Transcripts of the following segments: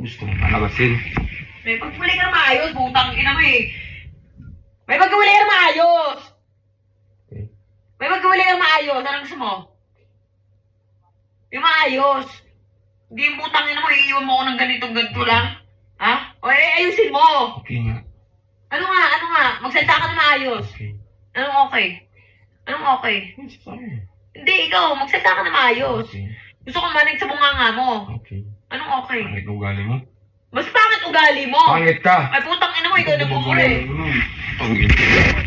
Gusto mong palabasin. May pagkuli ka na maayos, butang ina mo eh. May pagkuli ka na maayos. Okay. May pagkuli ka na maayos. Anong gusto mo? Yung maayos. Hindi yung butang ina mo, iiwan mo ako ng ganito lang. Ha? O ayusin mo. Okay nga. Ano nga? Magsalita ka na maayos. Okay. Anong okay? Anong okay? Sorry. Hindi, ikaw, magsalita ka na maayos. Okay. Gusto ko manig sa bunganga mo. Okay. Anong okay? Pangit ang ugali mo. Mas pangit ugali mo. Pangit ka! Ay, putang ina mo, ikaw nagpupuli. Pangit.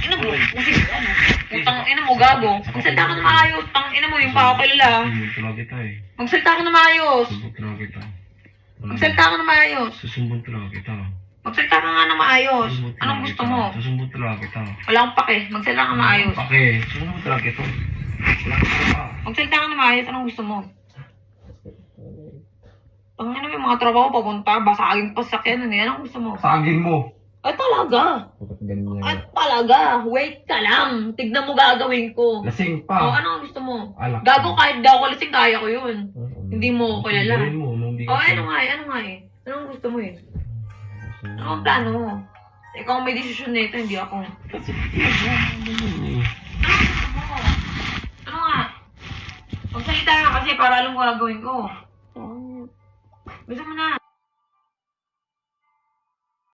Ina mo, kasi ano, putang ina mo, gago. Magsalita ka na maayos. Tang ina mo, yung pa ako kilala. Susumbot talaga kita eh. Magsalita ka na maayos. Susumbot talaga kita. Magsalita ka na maayos. Susumbot talaga kita. Magsalita ka nga na maayos. Susumbot Anong talaga gusto kita. mo? Susumbot talaga kita. Wala akong pake. Magsalita ka na maayos. Okay. Susumbot talaga ito. Wala ka. Magsalita ka na maayos. Anong gusto mo? Ang ina mo, yung mga tropa mo papunta, basaging pasakyan. Anong gusto mo? Sagin mo. Ay, talaga. Bakit ganyan? Ay, talaga. Wait ka lang. Tignan mo gagawin ko. Lasing O, pa. ano ang gusto mo? Alak. Gago, kahit daw ko lasing, kaya ko yun. Hindi mo ko kilala. Gawin mo, nung di O, ka- ano nga eh. Anong gusto mo eh? Ano ang plano mo? Ikaw ang may desisyon nito, hindi ako. Kasi, Ano gusto mo? Ano nga? Magsalita ka kasi para alam ko gagawin ko. Gusto mo na.